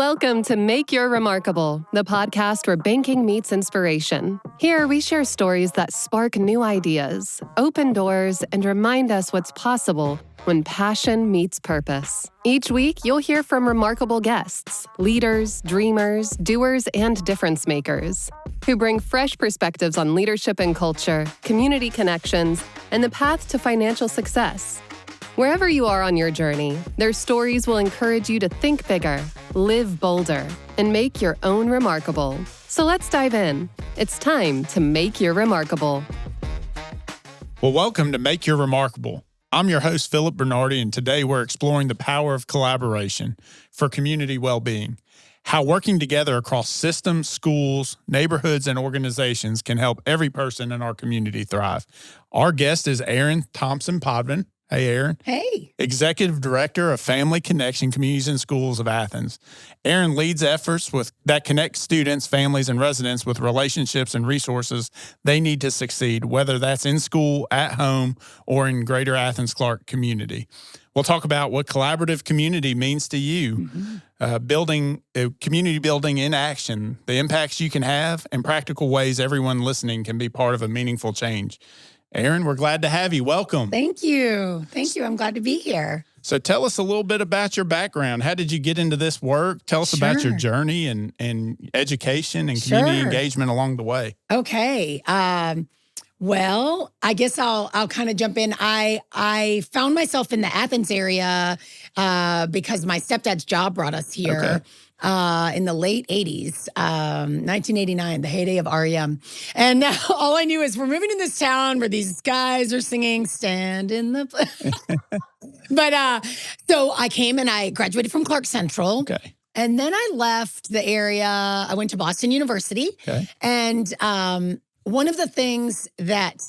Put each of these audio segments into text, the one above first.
Welcome to Make Your Remarkable, the podcast where banking meets inspiration. Here, we share stories that spark new ideas, open doors, and remind us what's possible when passion meets purpose. Each week, you'll hear from remarkable guests, leaders, dreamers, doers, and difference makers, who bring fresh perspectives on leadership and culture, community connections, and the path to financial success. Wherever you are on your journey, their stories will encourage you to think bigger, live bolder, and make your own remarkable. So let's dive in. It's time to make your remarkable. Well, welcome to Make Your Remarkable. I'm your host, Philip Bernardi, and today we're exploring the power of collaboration for community well-being, how working together across systems, schools, neighborhoods, and organizations can help every person in our community thrive. Our guest is Erin Thompson Podvin. Hey, Erin. Hey. Executive Director of Family Connection Communities and Schools of Athens. Erin leads efforts that connect students, families, and residents with relationships and resources they need to succeed, whether that's in school, at home, or in greater Athens-Clarke community. We'll talk about what collaborative community means to you, building community building in action, the impacts you can have, and practical ways everyone listening can be part of a meaningful change. Erin, we're glad to have you. Welcome. Thank you. Thank you. I'm glad to be here. So tell us a little bit about your background. How did you get into this work? Tell us about your journey and education and community engagement along the way. Okay. Well, I guess I'll kind of jump in. I found myself in the Athens area because my stepdad's job brought us here. Okay. In the late 80s, 1989, the heyday of REM. And now all I knew is we're moving to this town where these guys are singing Stand in the... But so I came and I graduated from Clark Central. Okay. And then I left the area. I went to Boston University. Okay. And one of the things that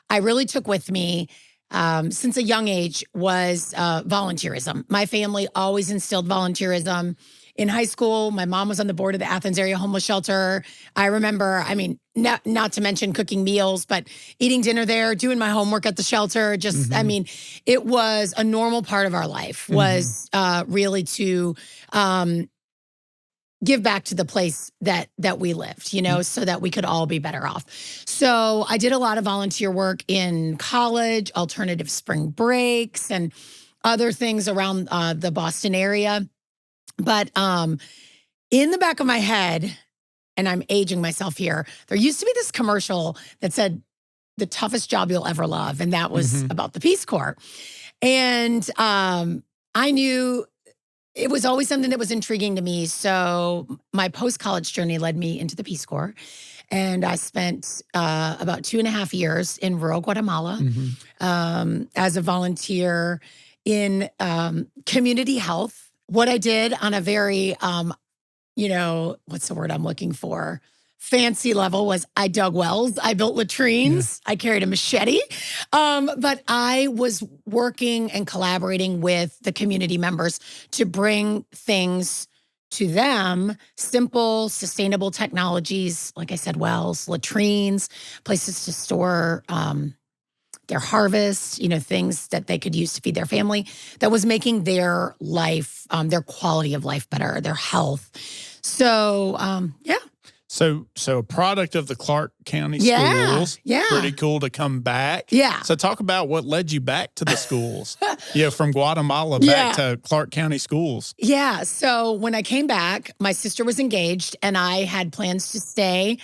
I really took with me since a young age was volunteerism. My family always instilled volunteerism. In high school, my mom was on the board of the Athens Area Homeless Shelter. I remember, not to mention cooking meals, but eating dinner there, doing my homework at the shelter. Just, it was a normal part of our life, was really to give back to the place that we lived, so that we could all be better off. So I did a lot of volunteer work in college, alternative spring breaks, and other things around the Boston area. But in the back of my head, and I'm aging myself here, there used to be this commercial that said, the toughest job you'll ever love. And that was about the Peace Corps. And I knew it was always something that was intriguing to me. So my post-college journey led me into the Peace Corps. And I spent about 2.5 years in rural Guatemala as a volunteer in community health. What I did on a very, what's the word I'm looking for? Fancy level was I dug wells, I built latrines, I carried a machete. But I was working and collaborating with the community members to bring things to them, simple, sustainable technologies, like I said, wells, latrines, places to store their harvest, things that they could use to feed their family, that was making their life, their quality of life better, their health. So, So a product of the Clarke County schools. Yeah. Pretty cool to come back. Yeah. So talk about what led you back to the schools. From Guatemala back to Clarke County schools. Yeah. So when I came back, my sister was engaged and I had plans to stay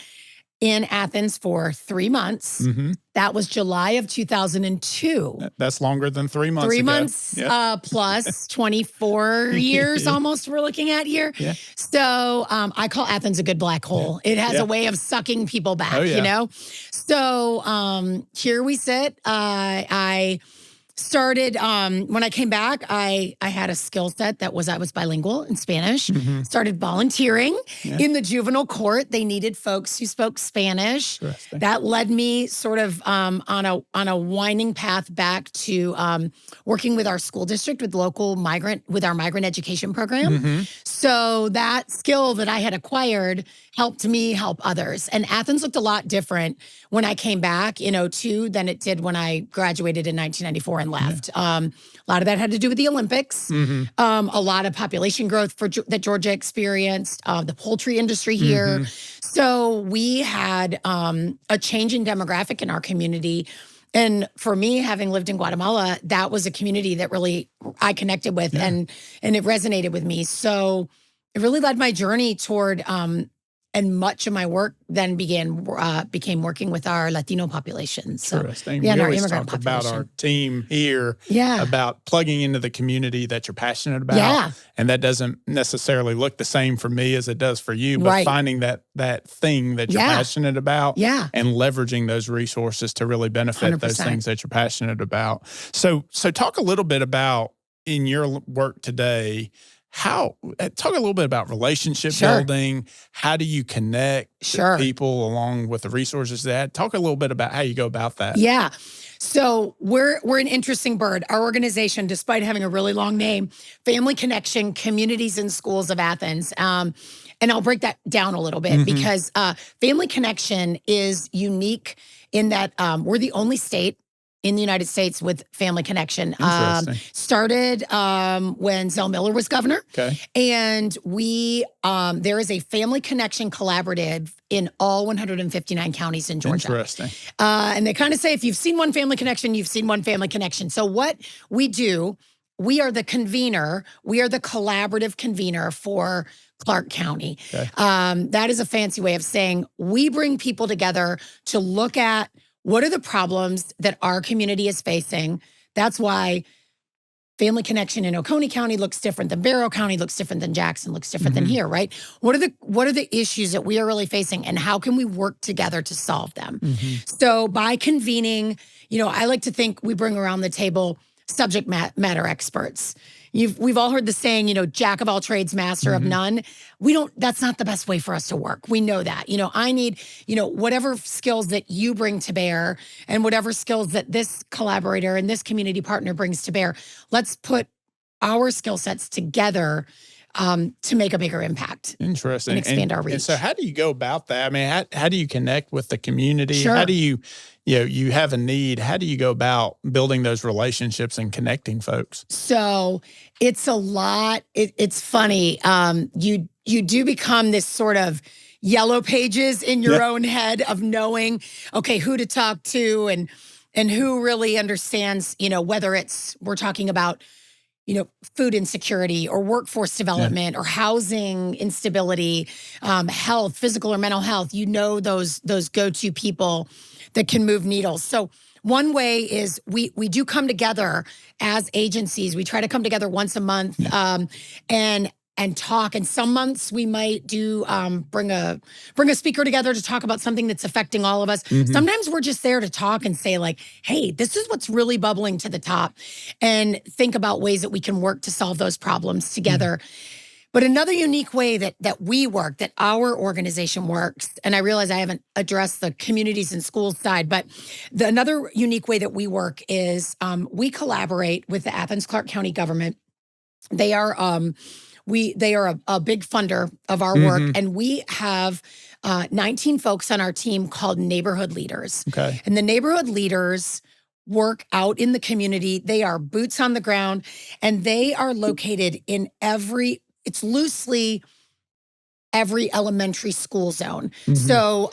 in Athens for 3 months. That was July of 2002. That's longer than 3 months 3 ago. months plus 24 years almost we're looking at here. Yeah. So I call Athens a good black hole. It has a way of sucking people back, So here we sit. I started, when I came back, I had a skill set that was, I was bilingual in Spanish, started volunteering in the juvenile court. They needed folks who spoke Spanish. That led me sort of on a winding path back to working with our school district, with our migrant education program. So that skill that I had acquired helped me help others. And Athens looked a lot different when I came back in '02 than it did when I graduated in 1994 and left. A lot of that had to do with the Olympics, a lot of population growth that Georgia experienced, the poultry industry here. So we had a change in demographic in our community. And for me, having lived in Guatemala, that was a community that really I connected with and it resonated with me. So it really led my journey toward and much of my work then became working with our Latino population. So, Interesting. Yeah, We and our always immigrant talk about population. our team here about plugging into the community that you're passionate about. Yeah. And that doesn't necessarily look the same for me as it does for you, but finding that thing that you're passionate about and leveraging those resources to really benefit 100%. those things that you're passionate about. So talk a little bit about in your work today, talk a little bit about relationship building. How do you connect people along with the resources that? Talk a little bit about how you go about that. Yeah. So we're an interesting bird. Our organization, despite having a really long name, Family Connection, Communities and Schools of Athens. And I'll break that down a little bit because Family Connection is unique in that we're the only state in the United States with Family Connection. Started when Zell Miller was governor. Okay. And there is a Family Connection collaborative in all 159 counties in Georgia. Interesting. And they kind of say, if you've seen one Family Connection, you've seen one Family Connection. So what we do, we are the convener. We are the collaborative convener for Clark County. Okay. That is a fancy way of saying we bring people together to look at what are the problems that our community is facing. That's why Family Connection in Oconee County looks different than Barrow County, looks different than Jackson, looks different than here, right? What are the issues that we are really facing and how can we work together to solve them? So by convening, I like to think we bring around the table subject matter experts. We've all heard the saying, jack of all trades, master of none. That's not the best way for us to work. We know that. I need, whatever skills that you bring to bear and whatever skills that this collaborator and this community partner brings to bear, let's put our skill sets together to make a bigger impact. Interesting. And expand our reach. And so how do you go about that? I mean, how do you connect with the community? Sure. How do you have a need. How do you go about building those relationships and connecting folks? So it's a lot. It's funny. You do become this sort of yellow pages in your own head of knowing, okay, who to talk to and who really understands, whether we're talking about, food insecurity or workforce development or housing instability, health, physical or mental health, those go-to people that can move needles. So one way is we do come together as agencies. We try to come together once a month and talk. And some months we might do bring a speaker together to talk about something that's affecting all of us. Sometimes we're just there to talk and say like, hey, this is what's really bubbling to the top, and think about ways that we can work to solve those problems together. But another unique way that we work, that our organization works, and I realize I haven't addressed the communities and schools side, but another unique way that we work is we collaborate with the Athens Clark County government. They are a big funder of our work, and we have 19 folks on our team called neighborhood leaders. Okay. And the neighborhood leaders work out in the community. They are boots on the ground, and they are located in it's loosely every elementary school zone. So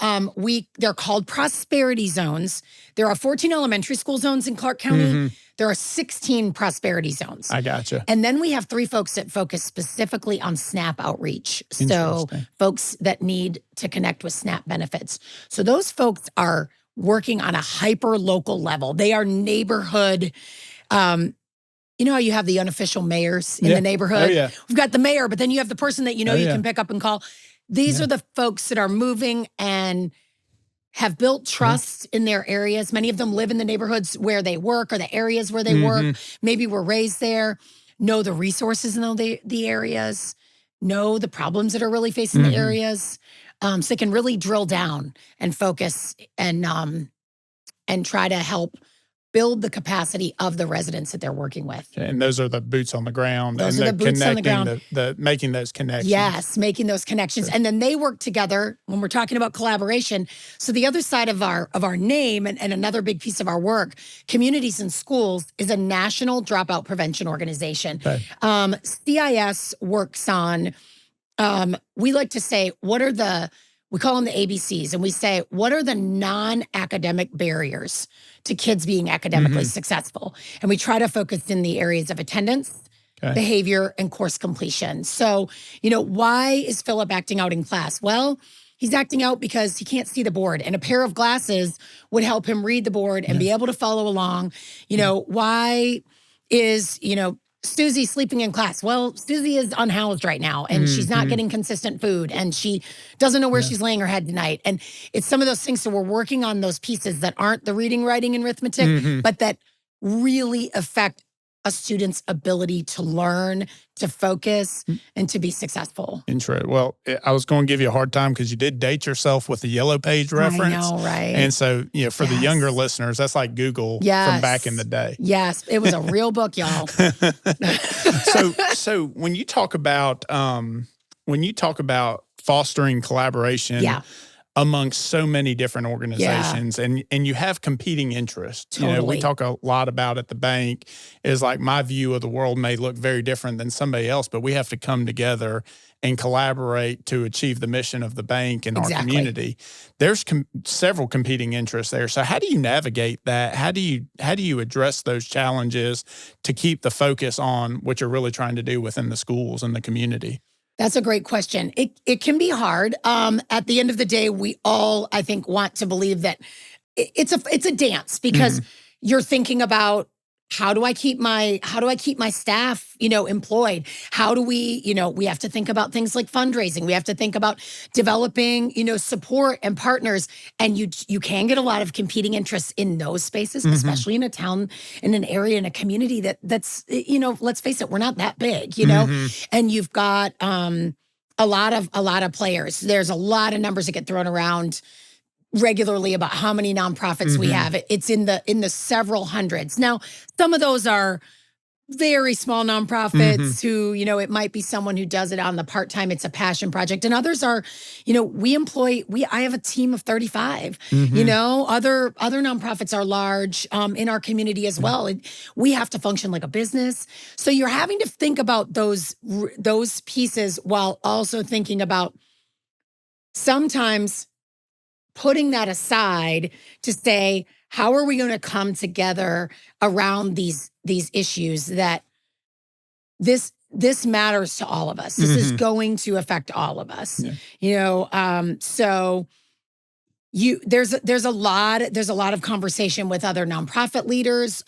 they're called prosperity zones. There are 14 elementary school zones in Clark County. There are 16 prosperity zones. I gotcha. And then we have 3 folks that focus specifically on SNAP outreach. So folks that need to connect with SNAP benefits. So those folks are working on a hyper local level. They are neighborhood. You know how you have the unofficial mayors in the neighborhood? Oh, yeah. We've got the mayor, but then you have the person that you can pick up and call. These are the folks that are moving and have built trust in their areas. Many of them live in the neighborhoods where they work or the areas where they work. Maybe were raised there, know the resources in the areas, know the problems that are really facing the areas. So they can really drill down and focus and try to help build the capacity of the residents that they're working with. And those are the boots on the ground. Those are the boots on the ground. The making those connections. Yes, making those connections. Sure. And then they work together when we're talking about collaboration. So the other side of our name and another big piece of our work, Communities in Schools, is a national dropout prevention organization. Okay. CIS works on, we like to say, we call them the ABCs, and we say, what are the non-academic barriers to kids being academically successful? And we try to focus in the areas of attendance, behavior, and course completion. So, why is Philip acting out in class? Well, he's acting out because he can't see the board, and a pair of glasses would help him read the board and be able to follow along. Why is, Susie sleeping in class? Well, Susie is unhoused right now, and she's not getting consistent food, and she doesn't know where she's laying her head tonight. And it's some of those things. So we're working on those pieces that aren't the reading, writing, and arithmetic, but that really affect a student's ability to learn, to focus, and to be successful. Intro. Well, I was going to give you a hard time because you did date yourself with the Yellow Page reference. I know, right? And so, for the younger listeners, that's like Google from back in the day. Yes, it was a real book, y'all. So when you talk about fostering collaboration amongst so many different organizations and you have competing interests. Totally. We talk a lot about at the bank is like my view of the world may look very different than somebody else, but we have to come together and collaborate to achieve the mission of the bank and our community. There's several competing interests there. So how do you navigate that? How do you address those challenges to keep the focus on what you're really trying to do within the schools and the community? That's a great question. It can be hard. At the end of the day, we all, I think, want to believe that it's a dance because you're thinking about how do I keep my staff, employed? How do we have to think about things like fundraising. We have to think about developing, support and partners. And you can get a lot of competing interests in those spaces, especially in a town, in an area, in a community that's, let's face it, we're not that big, and you've got a lot of players. There's a lot of numbers that get thrown around regularly about how many nonprofits we have. It's in the several hundreds. Now, some of those are very small nonprofits who, it might be someone who does it on the part-time, it's a passion project. And others are, I have a team of 35, other nonprofits are large in our community as well. And we have to function like a business. So you're having to think about those pieces while also thinking about sometimes putting that aside to say, how are we going to come together around these issues that this matters to all of us. This is going to affect all of us. So there's a lot of conversation with other nonprofit leaders.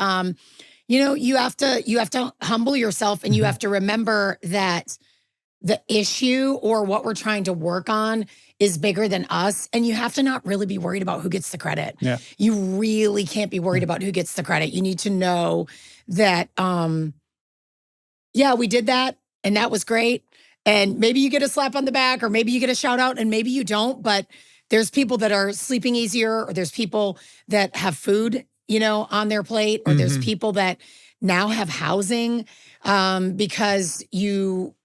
You have to humble yourself and you have to remember that the issue or what we're trying to work on is bigger than us. And you have to not really be worried about who gets the credit. Yeah. You really can't be worried about who gets the credit. You need to know that, we did that and that was great. And maybe you get a slap on the back or maybe you get a shout out and maybe you don't, but there's people that are sleeping easier or there's people that have food, on their plate or there's people that now have housing because you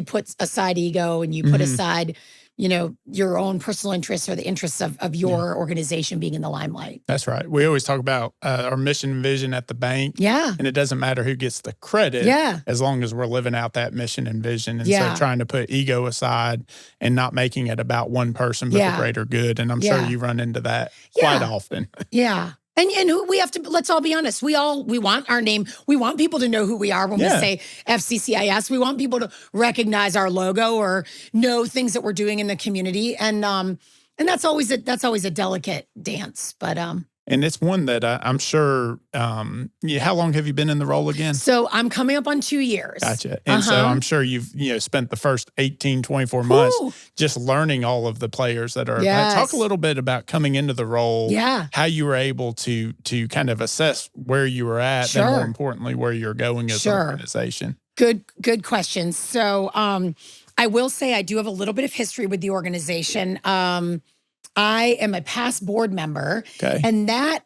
put aside ego and you put aside, your own personal interests or the interests of your organization being in the limelight. That's right. We always talk about our mission and vision at the bank. Yeah. And it doesn't matter who gets the credit as long as we're living out that mission and vision. And so trying to put ego aside and not making it about one person, but the greater good. And I'm sure you run into that quite often. Yeah. And we have to, let's all be honest, we want our name. We want people to know who we are when we say FCCIS. We want people to recognize our logo or know things that we're doing in the community. And that's always a delicate dance, but and it's one that I'm sure, how long have you been in the role again? So I'm coming up on 2 years. Gotcha. And so I'm sure you've, spent the first 18, 24 months just learning all of the players that are. Talk a little bit about coming into the role, how you were able to kind of assess where you were at and more importantly, where you're going as an organization. Good question. So I will say I do have a little bit of history with the organization. I am a past board member, and that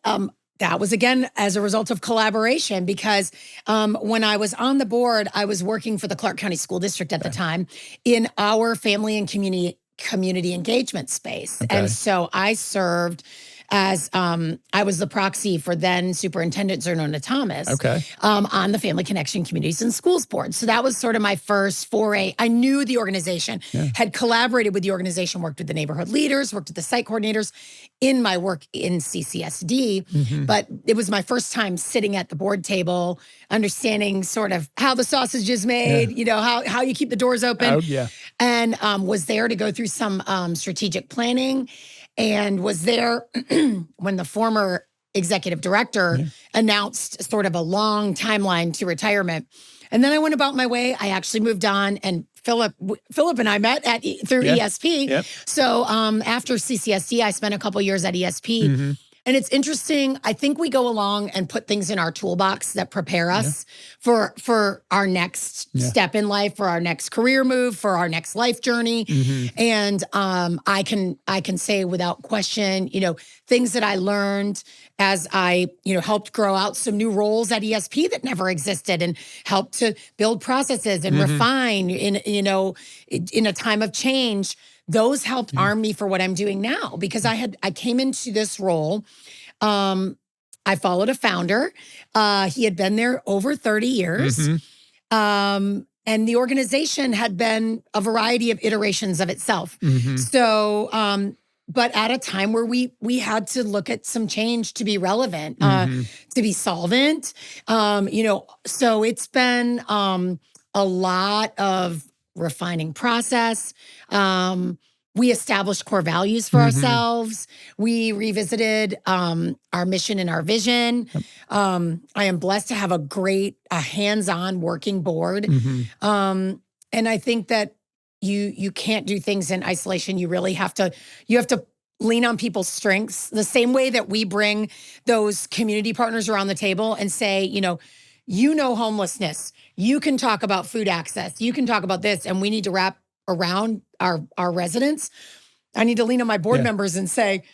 that was, again, as a result of collaboration, because when I was on the board, I was working for the Clark County School District at the time in our family and community engagement space. Okay. And so I served as I was the proxy for then Superintendent Zernona Thomas on the Family Connection Communities and Schools Board. So that was sort of my first foray. I knew the organization, had collaborated with the organization, worked with the neighborhood leaders, worked with the site coordinators in my work in CCSD. But it was my first time sitting at the board table, understanding sort of how the sausage is made, you know, how you keep the doors open. And was there to go through some strategic planning, and was there when the former executive director announced sort of a long timeline to retirement. And then I went about my way. I actually moved on, and Philip and I met through ESP. So after CCSD, I spent a couple years at ESP. And it's interesting. I think we go along and put things in our toolbox that prepare us for our next step in life, for our next career move, for our next life journey. And I can say without question, you know, things that I learned as I, you know, helped grow out some new roles at ESP that never existed, and helped to build processes and refine in a time of change. Those helped arm me for what I'm doing now, because I came into this role. I followed a founder. He had been there over 30 years. And the organization had been a variety of iterations of itself. So, but at a time where we had to look at some change to be relevant, to be solvent. You know, so it's been a lot of refining process. We established core values for ourselves. We revisited our mission and our vision. I am blessed to have a hands-on working board. And I think that you can't do things in isolation. You really have to lean on people's strengths, the same way that we bring those community partners around the table and say, you know, homelessness, you can talk about food access, you can talk about this, and we need to wrap around our residents. I need to lean on my board members and say,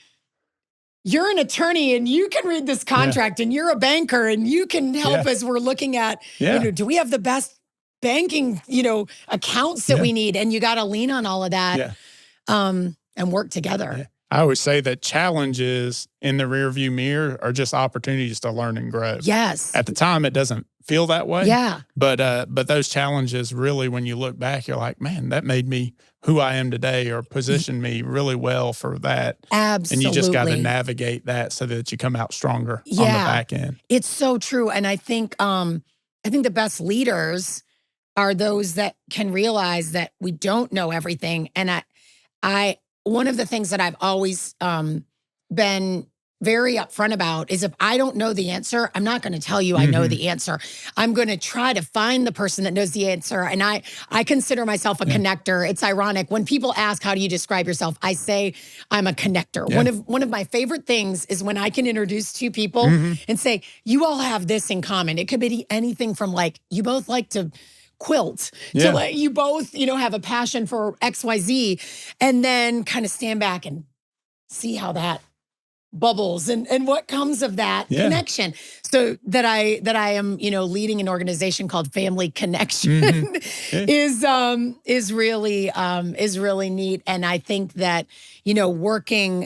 you're an attorney and you can read this contract, and you're a banker and you can help as we're looking at, you know, do we have the best banking, you know, accounts that we need? And you got to lean on all of that and work together. I always say that challenges in the rearview mirror are just opportunities to learn and grow. Yes. At the time, it doesn't feel that way. Yeah. But those challenges, really, when you look back, you're like, man, that made me who I am today, or positioned me really well for that. Absolutely. And you just got to navigate that so that you come out stronger on the back end. It's so true. And I think the best leaders are those that can realize that we don't know everything. And one of the things that I've always been very upfront about is, if I don't know the answer, I'm not going to tell you I know the answer. I'm going to try to find the person that knows the answer. And I consider myself a connector. It's ironic. When people ask, how do you describe yourself? I say, I'm a connector. One of my favorite things is when I can introduce two people and say, you all have this in common. It could be anything from, like, you both like to quilt, to like, you both, you know, have a passion for XYZ, and then kind of stand back and see how that bubbles and what comes of that connection. So that I am, you know, leading an organization called Family Connection is really neat. And I think that, you know,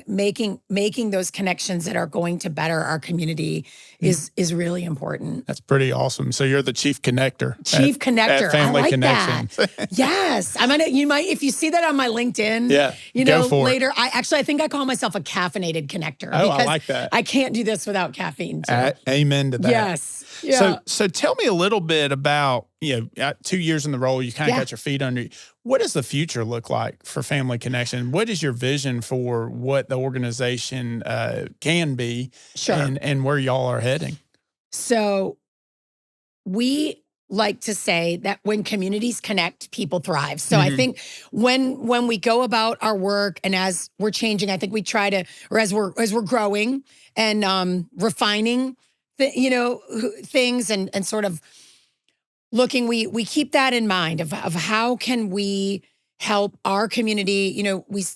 making those connections that are going to better our community is really important. That's pretty awesome. So you're the chief connector. At Family I like Connections. that. Yes. You might, if you see that on my LinkedIn, you go know, for later, I think I call myself a caffeinated connector. Oh, because I like that. I can't do this without caffeine too. Amen to that. Yes. Yeah. So tell me a little bit about, 2 years in the role, you kind of got your feet under you. What does the future look like for Family Connection? What is your vision for what the organization can be, and where y'all are heading? So we like to say that when communities connect, people thrive. So I think when we go about our work, and as we're changing, I think we try to, or as we're growing and refining things and sort of looking, we keep that in mind of how can we help our community.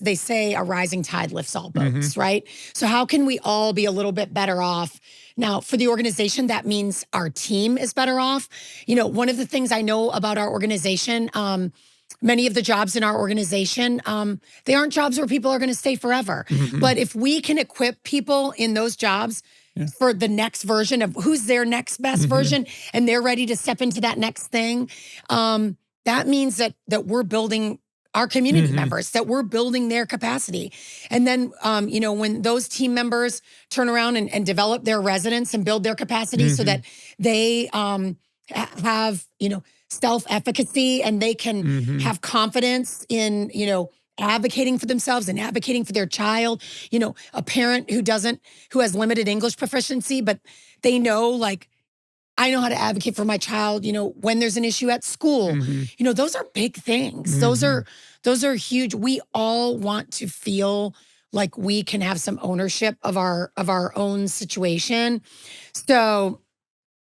They say a rising tide lifts all boats, right? So how can we all be a little bit better off? Now, for the organization, that means our team is better off. One of the things I know about our organization, many of the jobs in our organization, they aren't jobs where people are going to stay forever. But if we can equip people in those jobs for the next version of who's their next best version, and they're ready to step into that next thing, that means that we're building our community members, that we're building their capacity. And then, when those team members turn around and develop their residents and build their capacity so that they have, self-efficacy, and they can have confidence in, advocating for themselves and advocating for their child. A parent who has limited English proficiency, but they know, like, I know how to advocate for my child, when there's an issue at school. Those are big things. Those are huge. We all want to feel like we can have some ownership of our own situation. So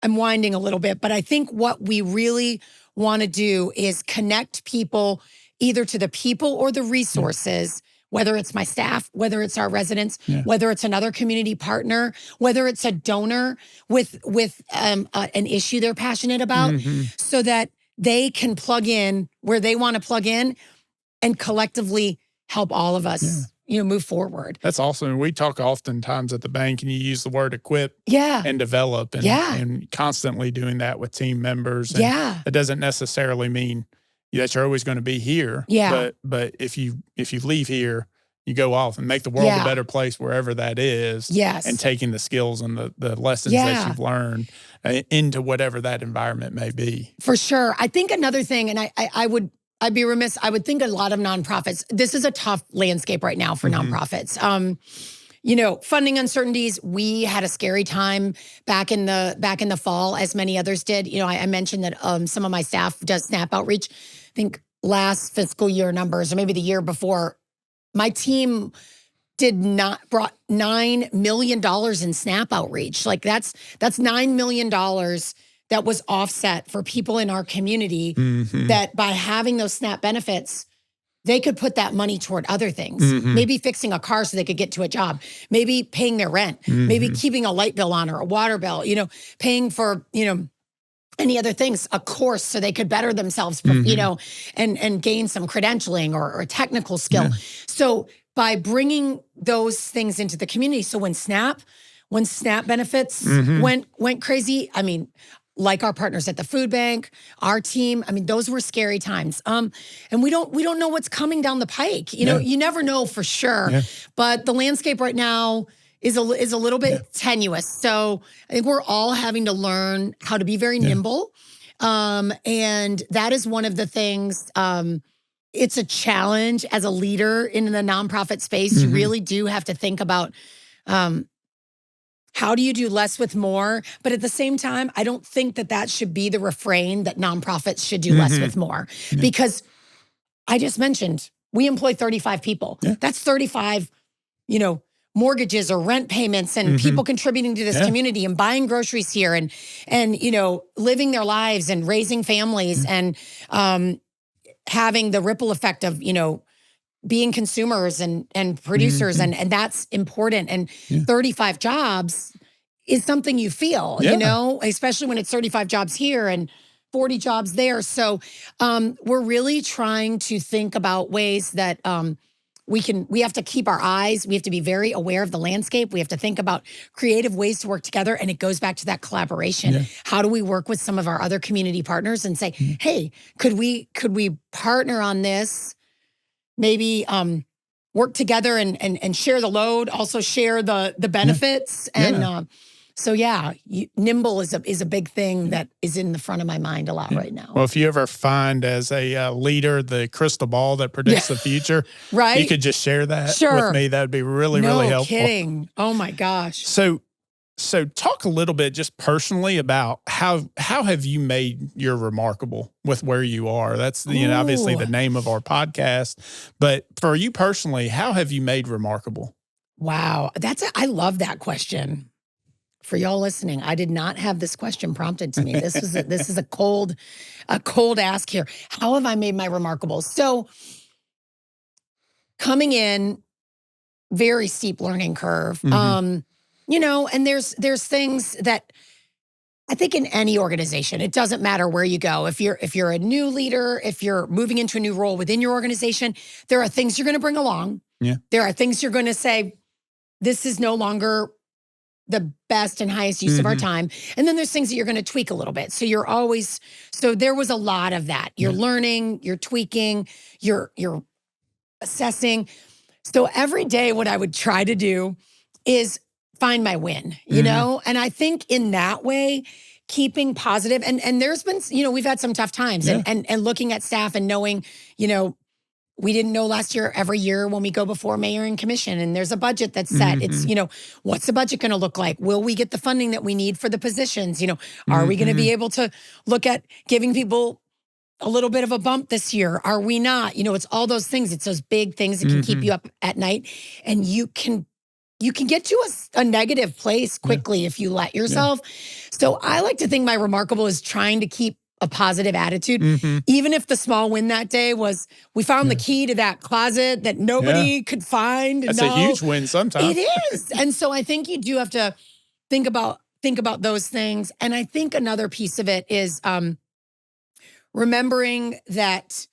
I'm winding a little bit, but I think what we really want to do is connect people either to the people or the resources, whether it's my staff, whether it's our residents, whether it's another community partner, whether it's a donor with an issue they're passionate about, so that they can plug in where they want to plug in and collectively help all of us, move forward. That's awesome. We talk oftentimes at the bank, and you use the word equip and develop, and constantly doing that with team members. And it doesn't necessarily mean that you're always going to be here. But if you leave here, you go off and make the world a better place wherever that is. And taking the skills and the lessons that you've learned into whatever that environment may be. For sure. I think another thing, and I'd be remiss, I would think a lot of nonprofits, this is a tough landscape right now for nonprofits. Funding uncertainties. We had a scary time back in the fall, as many others did. I mentioned that some of my staff does SNAP outreach. I think last fiscal year numbers, or maybe the year before, my team brought $9 million in SNAP outreach. Like that's $9 million that was offset for people in our community that by having those SNAP benefits, they could put that money toward other things, maybe fixing a car so they could get to a job, maybe paying their rent, maybe keeping a light bill on or a water bill, paying for, any other things, a course so they could better themselves, and gain some credentialing or a technical skill. So by bringing those things into the community, so when SNAP benefits went crazy, I mean, like our partners at the food bank, our team, I mean, those were scary times. And we don't know what's coming down the pike. You never know for sure. But the landscape right now is a little bit tenuous. So I think we're all having to learn how to be very nimble. And that is one of the things, it's a challenge as a leader in the nonprofit space. You really do have to think about, how do you do less with more? But at the same time, I don't think that should be the refrain that nonprofits should do less with more. Because I just mentioned, we employ 35 people. That's 35, mortgages or rent payments and people contributing to this community and buying groceries here and living their lives and raising families and having the ripple effect of, being consumers and producers and that's important. And 35 jobs is something you feel, especially when it's 35 jobs here and 40 jobs there. So we're really trying to think about ways that we have to keep our eyes, we have to be very aware of the landscape. We have to think about creative ways to work together. And it goes back to that collaboration. How do we work with some of our other community partners and say, hey, could we partner on this? Maybe work together and share the load, also share the benefits. And nimble is a big thing that is in the front of my mind a lot right now. Well, if you ever find as a leader the crystal ball that predicts the future, you could just share that with me. That would be really helpful. No kidding. Oh my gosh. So talk a little bit just personally about how have you made your remarkable with where you are? That's obviously the name of our podcast, but for you personally, how have you made remarkable? Wow. I love that question. For y'all listening, I did not have this question prompted to me. This is a cold ask here. How have I made my remarkable? So coming in, very steep learning curve. Mhm. And there's things that I think in any organization, it doesn't matter where you go. If you're a new leader, if you're moving into a new role within your organization, there are things you're going to bring along. Yeah. There are things you're going to say, this is no longer the best and highest use of our time. And then there's things that you're going to tweak a little bit. So there was a lot of that. You're learning, you're tweaking, you're assessing. So every day what I would try to do is find my win, And I think in that way, keeping positive, and there's been, we've had some tough times and looking at staff and knowing, we didn't know last year, every year when we go before mayor and commission and there's a budget that's set, it's, what's the budget going to look like? Will we get the funding that we need for the positions? Are we going to be able to look at giving people a little bit of a bump this year? Are we not? It's all those things. It's those big things that can keep you up at night. And you can get to a negative place quickly if you let yourself. So I like to think my remarkable is trying to keep a positive attitude, even if the small win that day was we found the key to that closet that nobody could find. That's a huge win sometimes. It is. And so I think you do have to think about those things. And I think another piece of it is remembering that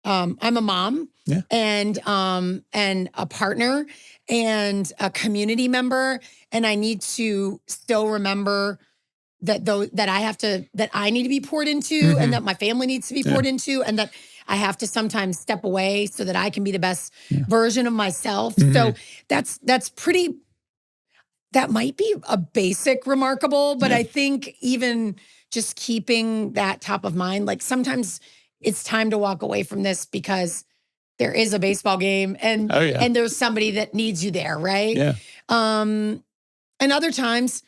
I'm a mom and a partner and a community member, and I need to still remember that I need to be poured into, and that my family needs to be poured into, and that I have to sometimes step away so that I can be the best version of myself. So that's pretty. That might be a basic remarkable, but I think even just keeping that top of mind, like sometimes it's time to walk away from this because there is a baseball game and there's somebody that needs you there, right? Yeah. And other times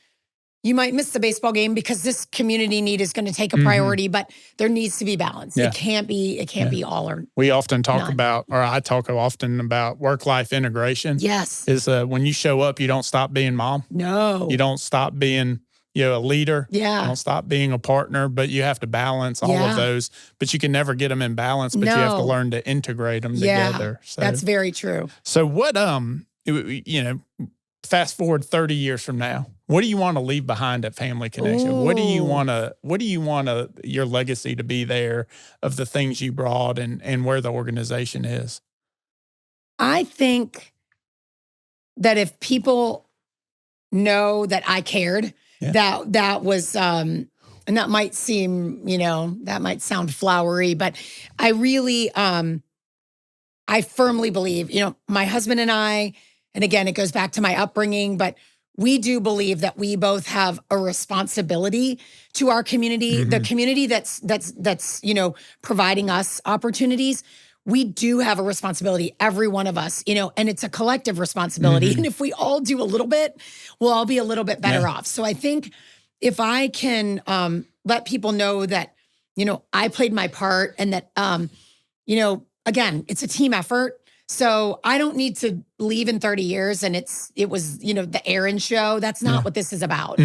you might miss the baseball game because this community need is going to take a priority, but there needs to be balance. Yeah. It can't be all or We often talk none. about, or I talk often about work-life integration. Yes. Is when you show up, you don't stop being mom. No. You don't stop being a leader. Yeah. You don't stop being a partner, but you have to balance all of those. But you can never get them in balance, but you have to learn to integrate them together. So that's very true. So what, fast forward 30 years from now, what do you want to leave behind at Family Connection? Ooh. What do you want your legacy to be there of the things you brought and where the organization is? I think that if people know that I cared, that was, and that might seem, that might sound flowery, but I really, I firmly believe, my husband and I, and again, it goes back to my upbringing, but we do believe that we both have a responsibility to our community, the community that's providing us opportunities. We do have a responsibility, every one of us, and it's a collective responsibility. And if we all do a little bit, we'll all be a little bit better off. So I think if I can let people know that, I played my part and that, again, it's a team effort. So I don't need to leave in 30 years and it was, the Erin show. That's not what this is about.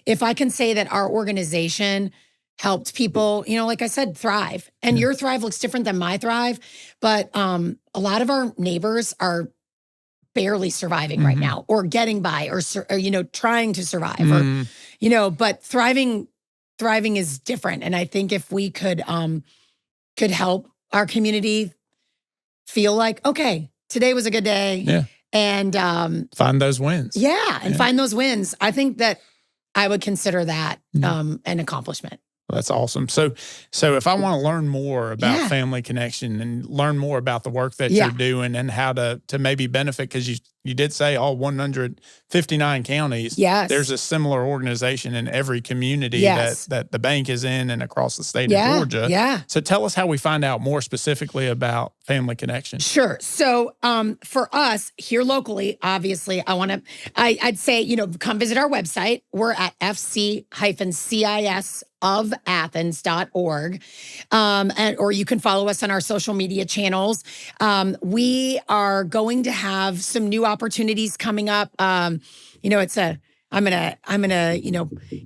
If I can say that our organization helped people, like I said, thrive. And your thrive looks different than my thrive. But a lot of our neighbors are barely surviving right now or getting by or trying to survive or, but thriving is different. And I think if we could help our community feel like, okay, today was a good day. Yeah. And find those wins. Yeah. And find those wins. I think that I would consider that an accomplishment. Well, that's awesome. So if I want to learn more about Family Connection and learn more about the work that you're doing and how to maybe benefit, because you did say all 159 counties, there's a similar organization in every community that the bank is in and across the state of Georgia. Yeah. So tell us how we find out more specifically about Family Connection. Sure. So for us here locally, obviously, I'd say, come visit our website. We're at fc-cis.org. Or you can follow us on our social media channels. We are going to have some new opportunities coming up. I'm gonna,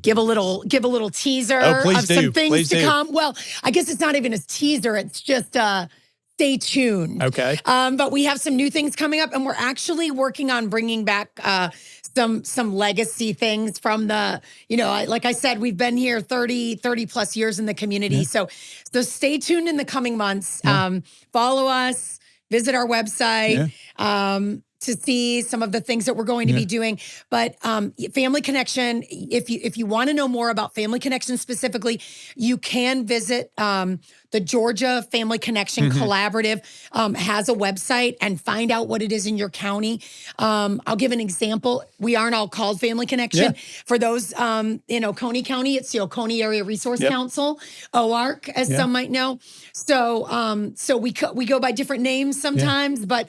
give a little teaser of some things to come. Well, I guess it's not even a teaser. It's just stay stay tuned. Okay. But we have some new things coming up, and we're actually working on bringing back some legacy things from the, like I said, we've been here 30 plus years in the community. Yeah. So stay tuned in the coming months. Follow us, visit our website. To see some of the things that we're going to be doing. But Family Connection, if you want to know more about Family Connection specifically, you can visit the Georgia Family Connection Collaborative has a website and find out what it is in your county. I'll give an example. We aren't all called Family Connection. For those in Oconee County, it's the Oconee Area Resource Council, OARC, as some might know. So we go by different names sometimes, but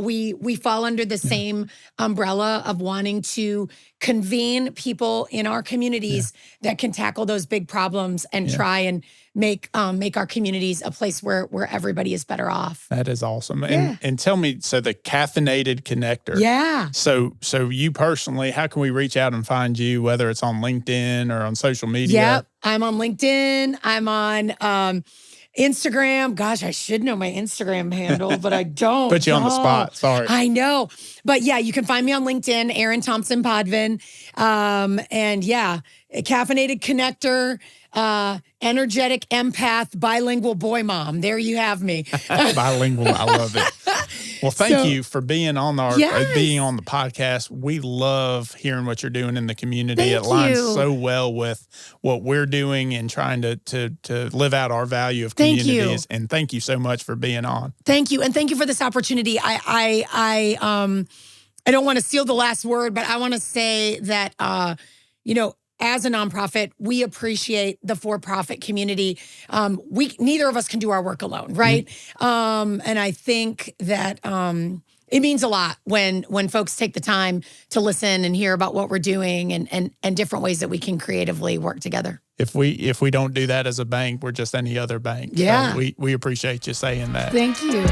we fall under the same umbrella of wanting to convene people in our communities that can tackle those big problems and try and make our communities a place where everybody is better off. That is awesome. And tell me, so the caffeinated connector. Yeah. So you personally, how can we reach out and find you, whether it's on LinkedIn or on social media? Yep. I'm on LinkedIn. I'm on Instagram. Gosh, I should know my Instagram handle, but I don't. Put you on the spot. Sorry. I know. But yeah, you can find me on LinkedIn, Erin Thompson Podvin. And yeah, caffeinated connector, energetic empath, bilingual boy mom. There you have me. Bilingual. I love it. Well, thank you for being on being on the podcast. We love hearing what you're doing in the community. It lines so well with what we're doing and trying to live out our value of communities. And thank you so much for being on. Thank you. And thank you for this opportunity. I don't want to steal the last word, but I want to say that, as a nonprofit, we appreciate the for-profit community. Neither of us can do our work alone, right? And I think that it means a lot when folks take the time to listen and hear about what we're doing and different ways that we can creatively work together. If we don't do that as a bank, we're just any other bank. Yeah. So we appreciate you saying that. Thank you.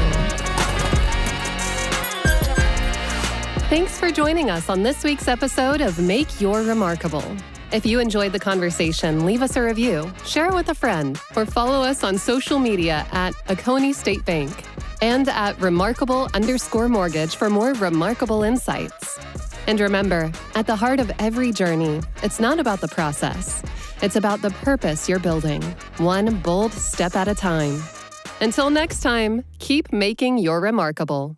Thanks for joining us on this week's episode of Make Your Remarkable. If you enjoyed the conversation, leave us a review, share it with a friend, or follow us on social media at Oconee State Bank and at remarkable_mortgage for more remarkable insights. And remember, at the heart of every journey, it's not about the process. It's about the purpose you're building, one bold step at a time. Until next time, keep making your remarkable.